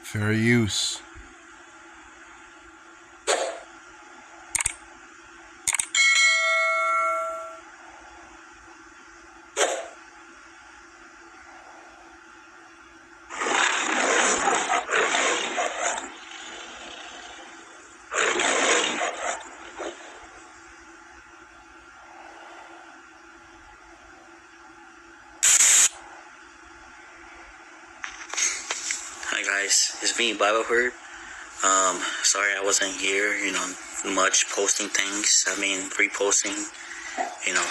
Fair use. Hi guys, it's me, Bible Herd. Sorry I wasn't here, much posting things. I mean, reposting,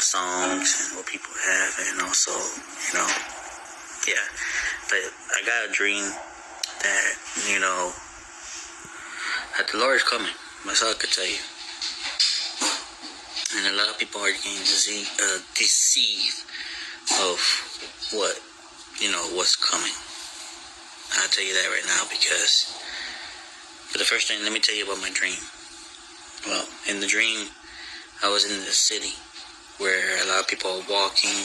songs and what people have, and also, yeah. But I got a dream that, that the Lord is coming. That's all I could tell you. And a lot of people are getting deceived of what's coming. I'll tell you that right now because, for the first thing, let me tell you about my dream. Well, in the dream, I was in the city where a lot of people are walking.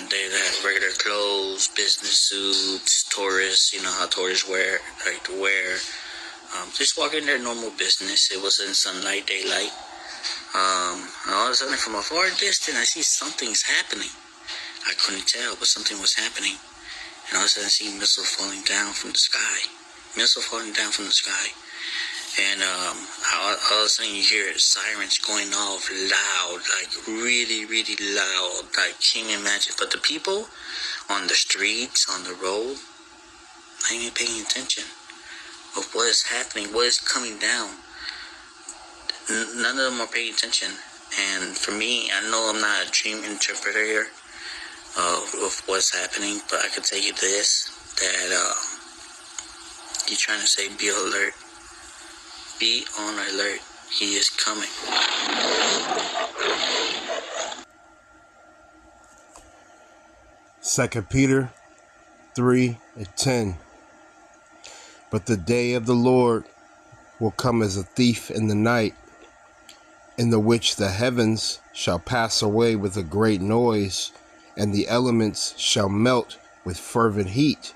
They have regular clothes, business suits, tourists. You know how tourists like to wear. Just walking their normal business. It was in sunlight, daylight. And all of a sudden, from a far distance, I see something's happening. I couldn't tell, but something was happening. And all of a sudden, I see missiles falling down from the sky. And all of a sudden, you hear sirens going off loud, like really, really loud, like can't imagine. But the people on the streets, on the road, not even paying attention of what is happening, what is coming down. None of them are paying attention. And for me, I know I'm not a dream interpreter of what's happening, but I can tell you this, that he's trying to say be alert. Be on alert. He is coming. 2 Peter 3:10. But the day of the Lord will come as a thief in the night, in the which the heavens shall pass away with a great noise, and the elements shall melt with fervent heat.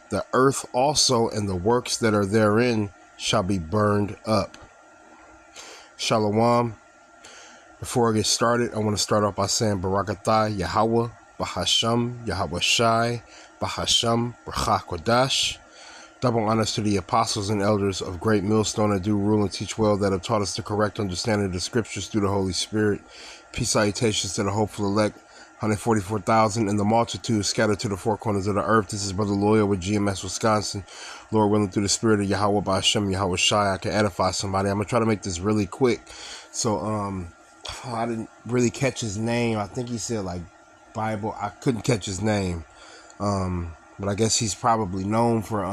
The earth also and the works that are therein shall be burned up. Shalom. Before I get started, I want to start off by saying Barakatah Yahweh, Bahasham, Yahweh Shai, Bahasham, Brachah Kodash. Double honors to the apostles and elders of Great Millstone that do rule and teach well, that have taught us the correct understanding of the scriptures through the Holy Spirit. Peace salutations to the hopeful elect, 144,000 in the multitude scattered to the four corners of the earth. This is Brother Loyal with GMS Wisconsin. Lord willing, through the spirit of Yahweh Ba'Shem, Yahweh Shai, I can edify somebody. I'm going to try to make this really quick. So, I didn't really catch his name. I think he said like Bible. I couldn't catch his name. But I guess he's probably known for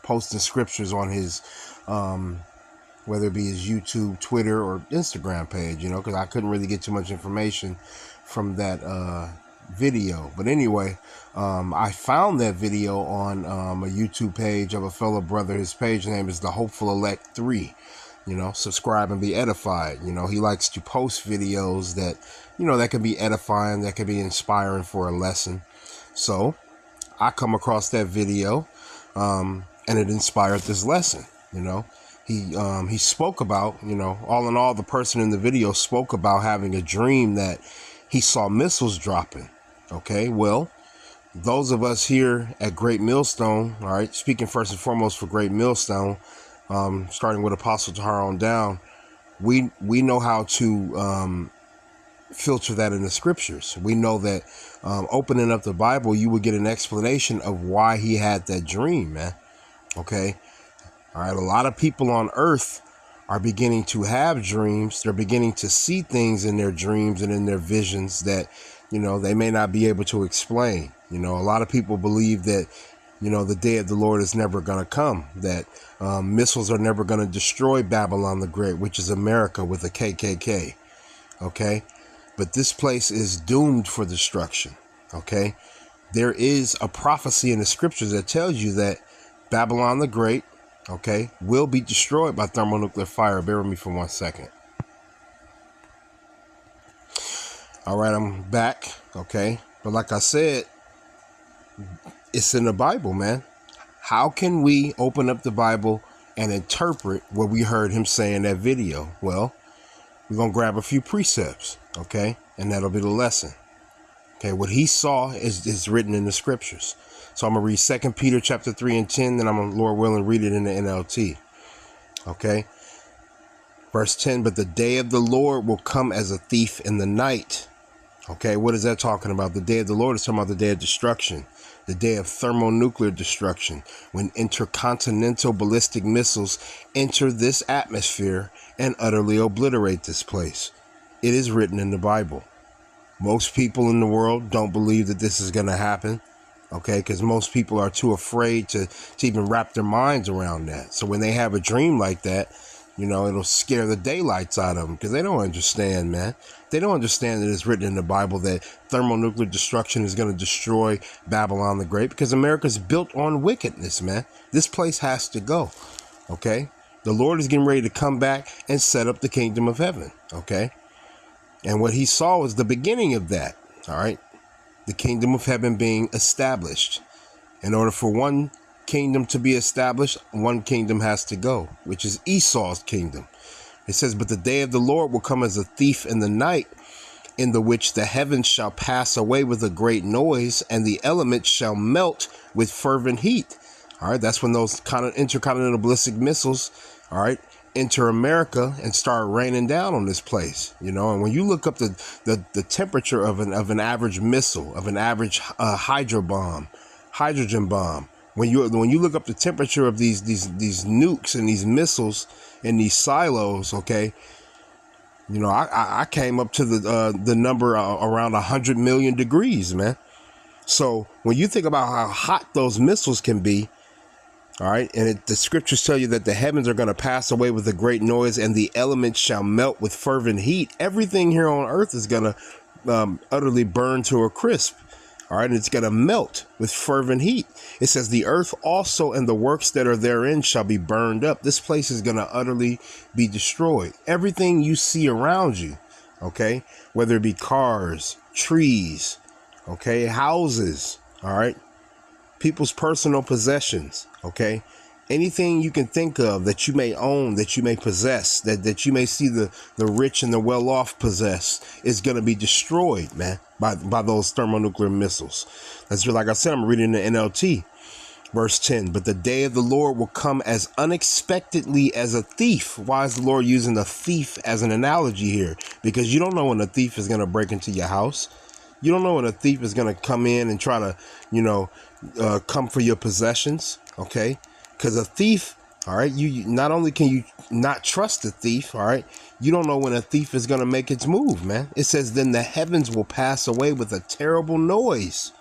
posting scriptures on his, whether it be his YouTube, Twitter, or Instagram page, because I couldn't really get too much information from that video. But anyway, I found that video on a YouTube page of a fellow brother. His page name is The Hopeful Elect 3. Subscribe and be edified. He likes to post videos that, that can be edifying, that can be inspiring for a lesson. So I come across that video, and it inspired this lesson. He spoke about, all in all, the person in the video spoke about having a dream that he saw missiles dropping. Okay, well, those of us here at Great Millstone, all right, speaking first and foremost for Great Millstone, starting with Apostle Tahar on down, we know how to filter that in the scriptures. We know that opening up the Bible, you would get an explanation of why he had that dream, man. Okay. All right. A lot of people on earth are beginning to have dreams. They're beginning to see things in their dreams and in their visions that, they may not be able to explain. A lot of people believe that, the day of the Lord is never going to come, that missiles are never going to destroy Babylon the Great, which is America with a KKK. Okay. But this place is doomed for destruction. Okay. There is a prophecy in the scriptures that tells you that Babylon the Great, okay, will be destroyed by thermonuclear fire. Bear with me for 1 second. All right, I'm back. Okay. But like I said, it's in the Bible, man. How can we open up the Bible and interpret what we heard him say in that video? Well, we're going to grab a few precepts, okay? And that'll be the lesson. Okay, what he saw is written in the scriptures. So I'm going to read 2 Peter chapter 3 and 10, then I'm going to, Lord willing, read it in the NLT. Okay? Verse 10, but the day of the Lord will come as a thief in the night. Okay, what is that talking about? The day of the Lord is talking about the day of destruction. The day of thermonuclear destruction, when intercontinental ballistic missiles enter this atmosphere and utterly obliterate this place. It is written in the Bible. Most people in the world don't believe that this is going to happen, okay, because most people are too afraid to even wrap their minds around that. So when they have a dream like that, you know, it'll scare the daylights out of them because they don't understand, man. They don't understand that it's written in the Bible that thermonuclear destruction is going to destroy Babylon the Great, because America's built on wickedness, man. This place has to go, okay? The Lord is getting ready to come back and set up the kingdom of heaven, okay? And what he saw was the beginning of that, all right? The kingdom of heaven being established. In order for one kingdom to be established, one kingdom has to go, which is Esau's kingdom. It says, but the day of the Lord will come as a thief in the night, in the which the heavens shall pass away with a great noise, and the elements shall melt with fervent heat. All right, that's when those kind of intercontinental ballistic missiles, all right, enter America and start raining down on this place, you know. And when you look up the temperature of an average missile, of an average hydrogen bomb, when you look up the temperature of these nukes and these missiles in these silos, okay, you know, I came up to the number around 100 million degrees, man. So when you think about how hot those missiles can be, all right, and the scriptures tell you that the heavens are going to pass away with a great noise, and the elements shall melt with fervent heat. Everything here on earth is going to utterly burn to a crisp. All right, and it's going to melt with fervent heat. It says the earth also and the works that are therein shall be burned up. This place is going to utterly be destroyed. Everything you see around you, okay, whether it be cars, trees, okay, houses, all right, people's personal possessions, okay, anything you can think of that you may own, that you may possess, that you may see the rich and the well-off possess, is going to be destroyed, man, by those thermonuclear missiles. That's just, like I said, I'm reading the NLT, verse 10. But the day of the Lord will come as unexpectedly as a thief. Why is the Lord using a thief as an analogy here? Because you don't know when a thief is going to break into your house. You don't know when a thief is going to come in and try to, you know, come for your possessions, okay? Because a thief, all right, you not only can you not trust the thief, all right, you don't know when a thief is going to make its move, man. It says, then the heavens will pass away with a terrible noise,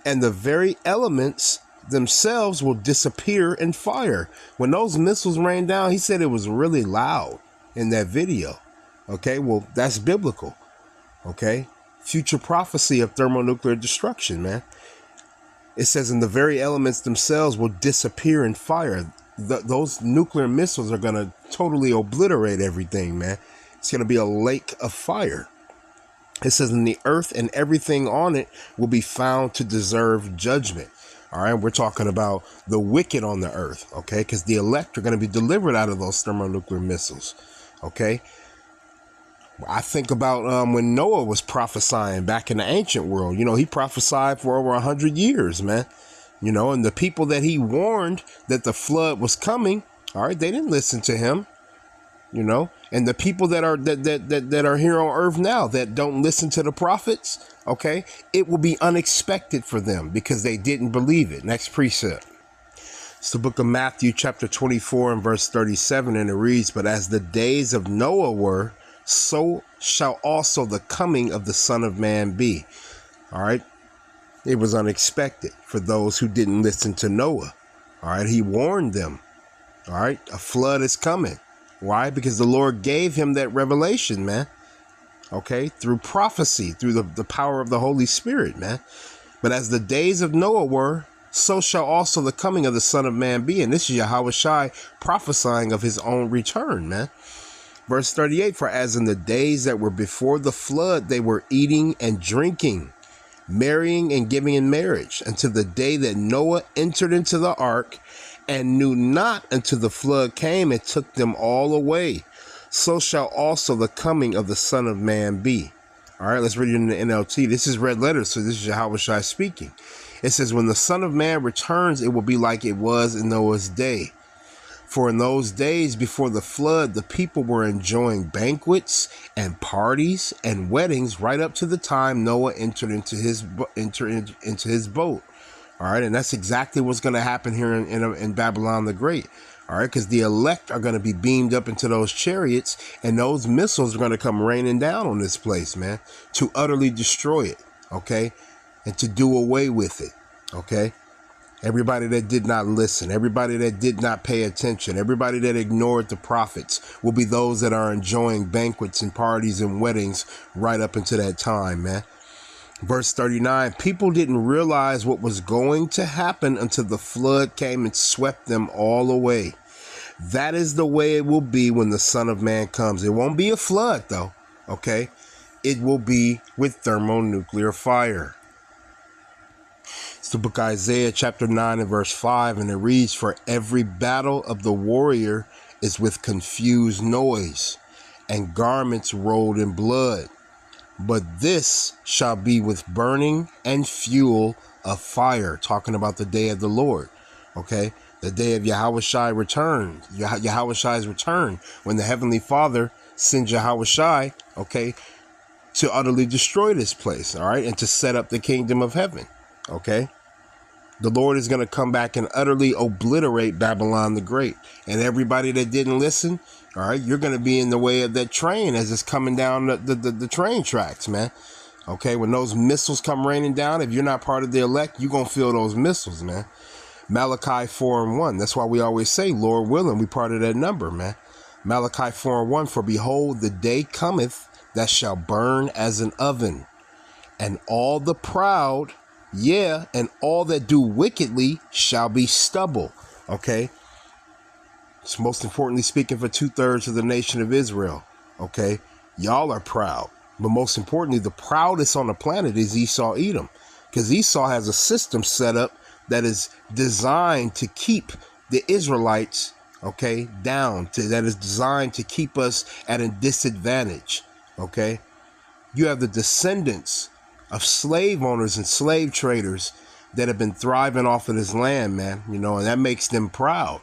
and the very elements themselves will disappear in fire. When those missiles rained down, he said it was really loud in that video. Okay, well, that's biblical. Okay, future prophecy of thermonuclear destruction, man. It says, and the very elements themselves will disappear in fire. Those nuclear missiles are going to totally obliterate everything, man. It's going to be a lake of fire. It says, and the earth and everything on it will be found to deserve judgment. All right, we're talking about the wicked on the earth, okay? Because the elect are going to be delivered out of those thermonuclear missiles, okay? I think about when Noah was prophesying back in the ancient world. You know, he prophesied for over 100 years, man. You know, and the people that he warned that the flood was coming, all right, they didn't listen to him. You know, and the people that are here on earth now that don't listen to the prophets, okay, it will be unexpected for them because they didn't believe it. Next precept. It's the book of Matthew, chapter 24 and verse 37, and it reads, but as the days of Noah were, so shall also the coming of the Son of Man be. All right. It was unexpected for those who didn't listen to Noah. All right. He warned them. All right. A flood is coming. Why? Because the Lord gave him that revelation, man. Okay. Through prophecy, through the power of the Holy Spirit, man. But as the days of Noah were, so shall also the coming of the Son of Man be. And this is Yahushua prophesying of his own return, man. Verse 38, for as in the days that were before the flood, they were eating and drinking, marrying and giving in marriage, until the day that Noah entered into the ark, and knew not until the flood came and took them all away. So shall also the coming of the Son of Man be. All right, let's read it in the NLT. This is red letters, so this is Yahushua speaking. It says, when the Son of Man returns, it will be like it was in Noah's day. For in those days before the flood, the people were enjoying banquets and parties and weddings right up to the time Noah entered into his boat. All right, and that's exactly what's going to happen here in Babylon the Great. All right, because the elect are going to be beamed up into those chariots, and those missiles are going to come raining down on this place, man, to utterly destroy it, okay, and to do away with it, okay. Everybody that did not listen, everybody that did not pay attention, everybody that ignored the prophets will be those that are enjoying banquets and parties and weddings right up into that time, man. Verse 39, people didn't realize what was going to happen until the flood came and swept them all away. That is the way it will be when the Son of Man comes. It won't be a flood, though, okay? It will be with thermonuclear fire. It's the book of Isaiah chapter 9 and verse 5, and it reads, for every battle of the warrior is with confused noise and garments rolled in blood. But this shall be with burning and fuel of fire. Talking about the day of the Lord, okay? The day of Yahushai return, Yahushai's return, when the Heavenly Father sends Yahushai, okay, to utterly destroy this place, all right, and to set up the kingdom of heaven, okay? The Lord is going to come back and utterly obliterate Babylon the Great. And everybody that didn't listen, all right, you're going to be in the way of that train as it's coming down the train tracks, man. Okay, when those missiles come raining down, if you're not part of the elect, you're going to feel those missiles, man. Malachi 4:1. That's why we always say, Lord willing, we part of that number, man. Malachi 4:1. For behold, the day cometh that shall burn as an oven, and all the proud, yeah, and all that do wickedly shall be stubble. Okay. It's most importantly speaking for 2/3 of the nation of Israel. Okay. Y'all are proud. But most importantly, the proudest on the planet is Esau Edom. Because Esau has a system set up that is designed to keep the Israelites, okay, down. That is designed to keep us at a disadvantage. Okay. You have the descendants of slave owners and slave traders that have been thriving off of this land, man, you know, and that makes them proud,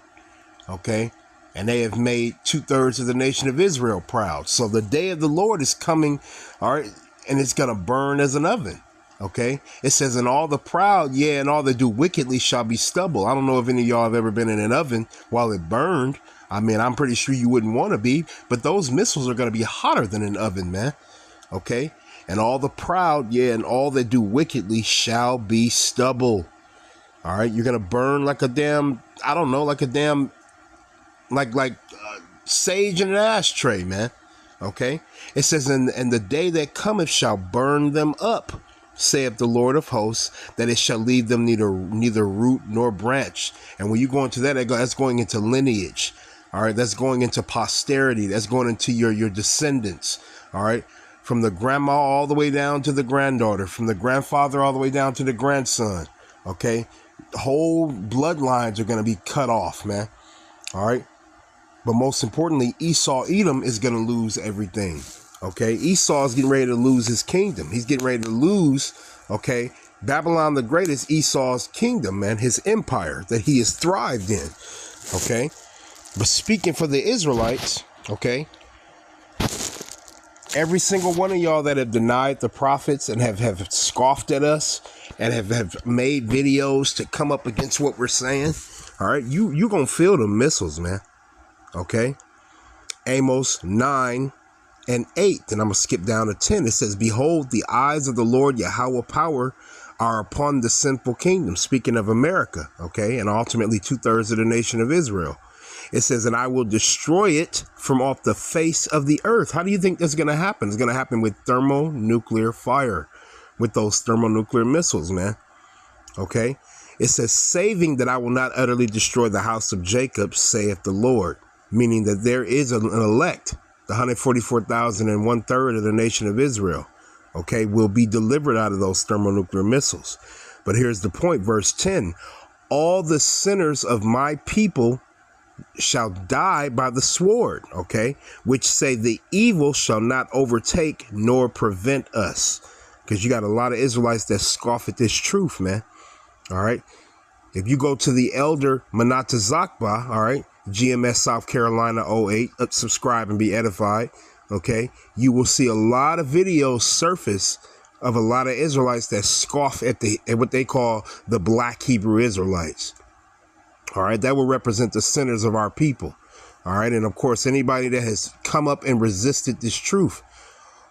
okay? And they have made 2/3 of the nation of Israel proud. So the day of the Lord is coming, all right, and it's going to burn as an oven, okay? It says, and all the proud, yeah, and all that do wickedly shall be stubble. I don't know if any of y'all have ever been in an oven while it burned. I mean, I'm pretty sure you wouldn't want to be, but those missiles are going to be hotter than an oven, man, okay? And all the proud, yeah, and all that do wickedly shall be stubble. All right, you're going to burn like a damn, I don't know, like a damn, like sage in an ashtray, man. Okay? It says, and the day that cometh shall burn them up, saith the Lord of hosts, that it shall leave them neither root nor branch. And when you go into that, that's going into lineage. All right, that's going into posterity. That's going into your descendants. All right. From the grandma all the way down to the granddaughter, from the grandfather all the way down to the grandson, okay? Whole bloodlines are going to be cut off, man, all right? But most importantly, Esau Edom is going to lose everything, okay? Esau is getting ready to lose his kingdom. He's getting ready to lose, okay? Babylon the Great is Esau's kingdom, man, his empire that he has thrived in, okay? But speaking for the Israelites, okay? Every single one of y'all that have denied the prophets and have scoffed at us and have made videos to come up against what we're saying, all right, you're going to feel the missiles, man, okay? Amos 9 and 8, and I'm going to skip down to 10. It says, behold, the eyes of the Lord Yahweh power are upon the sinful kingdom, speaking of America, okay, and ultimately 2/3 of the nation of Israel. It says, and I will destroy it from off the face of the earth. How do you think that's going to happen? It's going to happen with thermonuclear fire, with those thermonuclear missiles, man. Okay. It says, saving that I will not utterly destroy the house of Jacob, saith the Lord, meaning that there is an elect, the 144,000 and 1/3 of the nation of Israel. okay, will be delivered out of those thermonuclear missiles. But here's the point, verse 10, all the sinners of my people shall die by the sword, okay, which say the evil shall not overtake nor prevent us. Because you got a lot of Israelites that scoff at this truth, man. All right. If you go to the elder Manata Zakba, all right, GMS South Carolina 08, subscribe and be edified. Okay, you will see a lot of videos surface of a lot of Israelites that scoff at what they call the black Hebrew Israelites. All right, that will represent the sinners of our people. All right, and of course, anybody that has come up and resisted this truth.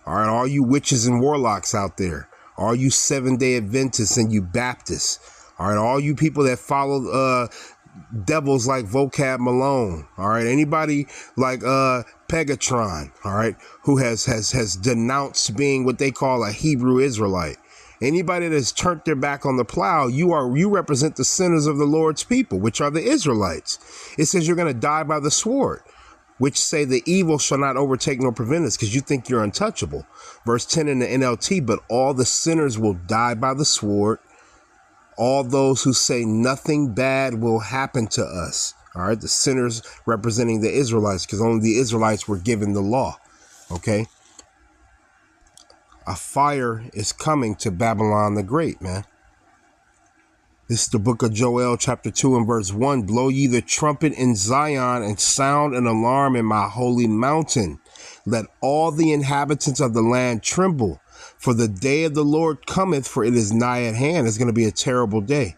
All right, all you witches and warlocks out there, all you Seventh-day Adventists and you Baptists. All right, all you people that follow devils like Vocab Malone. All right, anybody like Pegatron. All right, who has denounced being what they call a Hebrew Israelite. Anybody that's turned their back on the plow, you represent the sinners of the Lord's people, which are the Israelites. It says you're going to die by the sword, which say the evil shall not overtake nor prevent us, because you think you're untouchable. Verse 10 in the NLT, but all the sinners will die by the sword. All those who say nothing bad will happen to us. All right, the sinners representing the Israelites, because only the Israelites were given the law. Okay. A fire is coming to Babylon the Great, man. This is the book of Joel, chapter 2 and verse 1. Blow ye the trumpet in Zion and sound an alarm in my holy mountain. Let all the inhabitants of the land tremble. For the day of the Lord cometh, for it is nigh at hand. It's going to be a terrible day.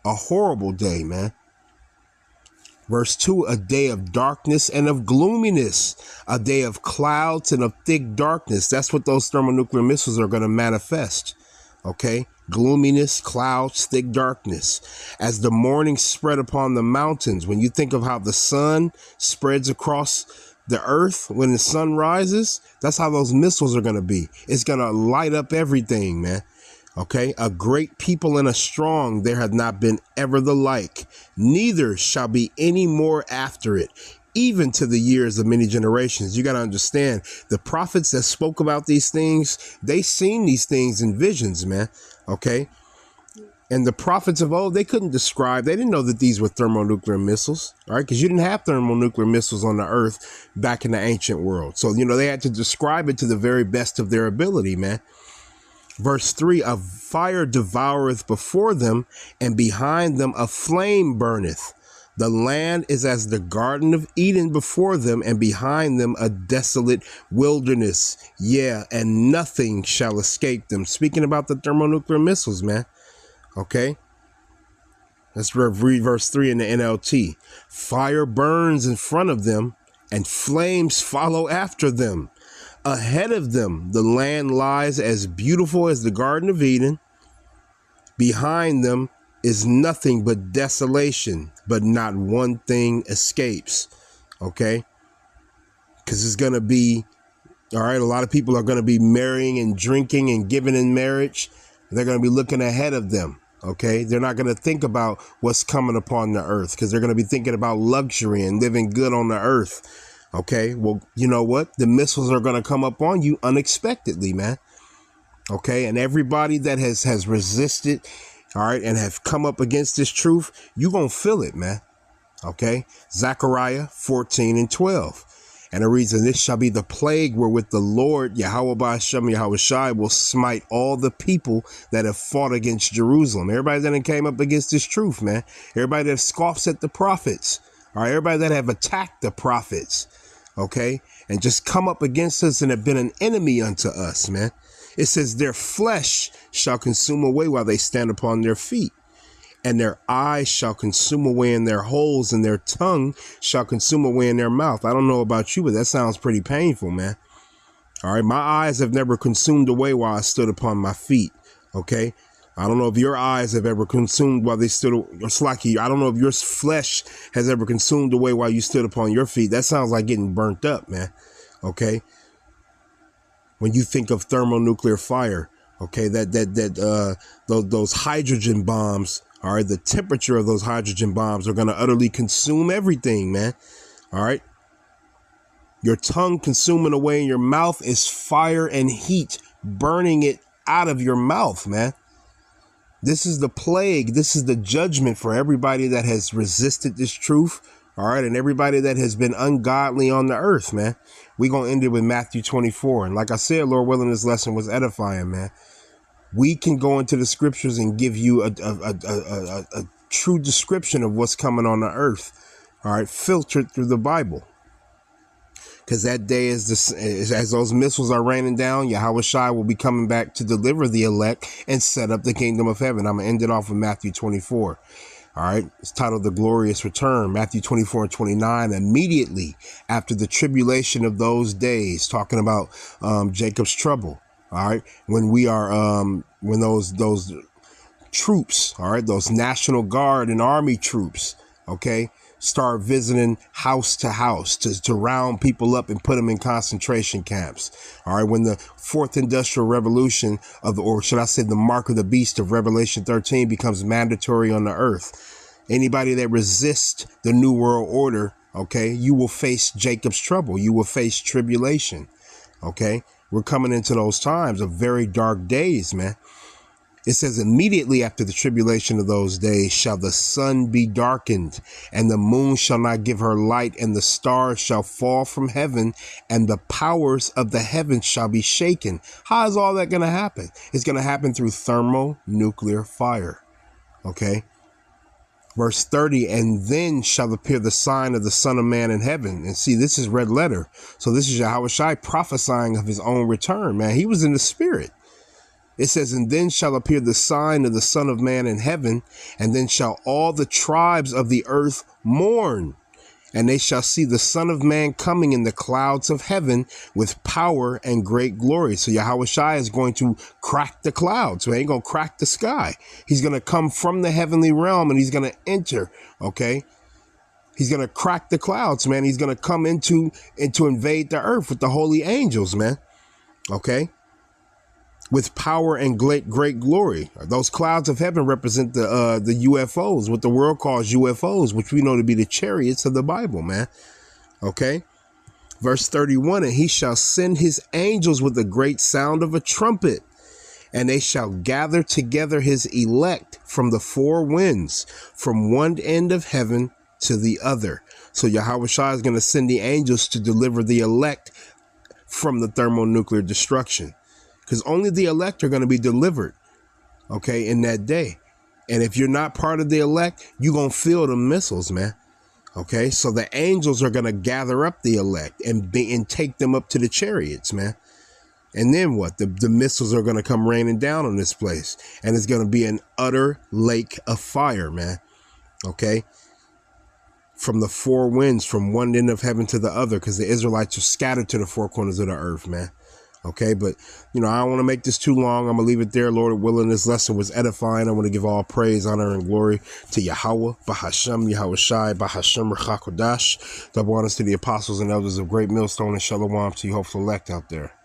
A horrible day, man. Verse 2, a day of darkness and of gloominess, a day of clouds and of thick darkness. That's what those thermonuclear missiles are going to manifest. Okay, gloominess, clouds, thick darkness. As the morning spread upon the mountains, when you think of how the sun spreads across the earth when the sun rises, that's how those missiles are going to be. It's going to light up everything, man. Okay, a great people and a strong, there hath not been ever the like, neither shall be any more after it, even to the years of many generations. You got to understand, the prophets that spoke about these things, they seen these things in visions, man. Okay, and the prophets of old, they couldn't describe, they didn't know that these were thermonuclear missiles, all right, because you didn't have thermonuclear missiles on the earth back in the ancient world. So, you know, they had to describe it to the very best of their ability, man. Verse 3, a fire devoureth before them, and behind them a flame burneth. The land is as the Garden of Eden before them, and behind them a desolate wilderness. Yeah, and nothing shall escape them. Speaking about the thermonuclear missiles, man. Okay. Let's read verse 3 in the NLT. Fire burns in front of them, and flames follow after them. Ahead of them, the land lies as beautiful as the Garden of Eden. Behind them is nothing but desolation, but not one thing escapes. Okay? Because it's going to be, all right, a lot of people are going to be marrying and drinking and giving in marriage. They're going to be looking ahead of them. Okay? They're not going to think about what's coming upon the earth, because they're going to be thinking about luxury and living good on the earth. Okay, well, you know what? The missiles are going to come up on you unexpectedly, man. Okay, and everybody that has resisted, all right, and have come up against this truth, you're going to feel it, man. Okay, Zechariah 14 and 12. And the reason this shall be the plague wherewith the Lord, Yahweh Ba'ashem, Yahweh Shai, will smite all the people that have fought against Jerusalem. Everybody that came up against this truth, man. Everybody that scoffs at the prophets. All right, everybody that have attacked the prophets. Okay, and just come up against us and have been an enemy unto us, man. It says their flesh shall consume away while they stand upon their feet, and their eyes shall consume away in their holes, and their tongue shall consume away in their mouth. I don't know about you, but that sounds pretty painful, man. All right, my eyes have never consumed away while I stood upon my feet. Okay, I don't know if your eyes have ever consumed while they stood. It's like I don't know if your flesh has ever consumed away while you stood upon your feet. That sounds like getting burnt up, man. Okay. When you think of thermonuclear fire, okay, those hydrogen bombs, all right, the temperature of those hydrogen bombs are going to utterly consume everything, man. All right. Your tongue consuming away in your mouth is fire and heat burning it out of your mouth, man. This is the plague. This is the judgment for everybody that has resisted this truth. All right. And everybody that has been ungodly on the earth, man. We're going to end it with Matthew 24. And like I said, Lord willing, this lesson was edifying, man. We can go into the scriptures and give you a true description of what's coming on the earth. All right. Filtered through the Bible. Because that day as those missiles are raining down, Yahweh Shai will be coming back to deliver the elect and set up the kingdom of heaven. I'm going to end it off with Matthew 24. All right. It's titled The Glorious Return. Matthew 24 and 29. Immediately after the tribulation of those days, talking about Jacob's trouble. All right. When we are when those troops, all right, those National Guard and Army troops, OK, start visiting house to house to round people up and put them in concentration camps. All right. When the fourth industrial revolution or should I say the mark of the beast of Revelation 13 becomes mandatory on the earth. Anybody that resists the new world order, OK, you will face Jacob's trouble. You will face tribulation. OK, we're coming into those times of very dark days, man. It says immediately after the tribulation of those days shall the sun be darkened and the moon shall not give her light and the stars shall fall from heaven and the powers of the heavens shall be shaken. How is all that going to happen? It's going to happen through thermonuclear fire. Okay. Verse 30, and then shall appear the sign of the Son of Man in heaven. And see, this is red letter. So this is Yahweh Shai prophesying of his own return, man. He was in the spirit. It says, and then shall appear the sign of the Son of Man in heaven, and then shall all the tribes of the earth mourn, and they shall see the Son of Man coming in the clouds of heaven with power and great glory. So Yahweh Shai is going to crack the clouds. So he ain't going to crack the sky. He's going to come from the heavenly realm and he's going to enter. Okay. He's going to crack the clouds, man. He's going to come into invade the earth with the holy angels, man. Okay. With power and great glory. Those clouds of heaven represent the UFOs, what the world calls UFOs, which we know to be the chariots of the Bible, man. Okay. Verse 31, and he shall send his angels with a great sound of a trumpet, and they shall gather together his elect from the four winds, from one end of heaven to the other. So Yahweh Shai is going to send the angels to deliver the elect from the thermonuclear destruction. Because only the elect are going to be delivered, okay, in that day. And if you're not part of the elect, you're going to feel the missiles, man. Okay, so the angels are going to gather up the elect and take them up to the chariots, man. And then what? The missiles are going to come raining down on this place. And it's going to be an utter lake of fire, man. Okay. From the four winds, from one end of heaven to the other, because the Israelites are scattered to the four corners of the earth, man. Okay, but, you know, I don't want to make this too long. I'm going to leave it there. Lord willing, this lesson was edifying. I want to give all praise, honor, and glory to Yahweh, Bahashem, Yahweh Shai, Bahashem, Rechakodash. Double honors to the apostles and elders of Great Millstone and Shalom to you hopeful elect out there.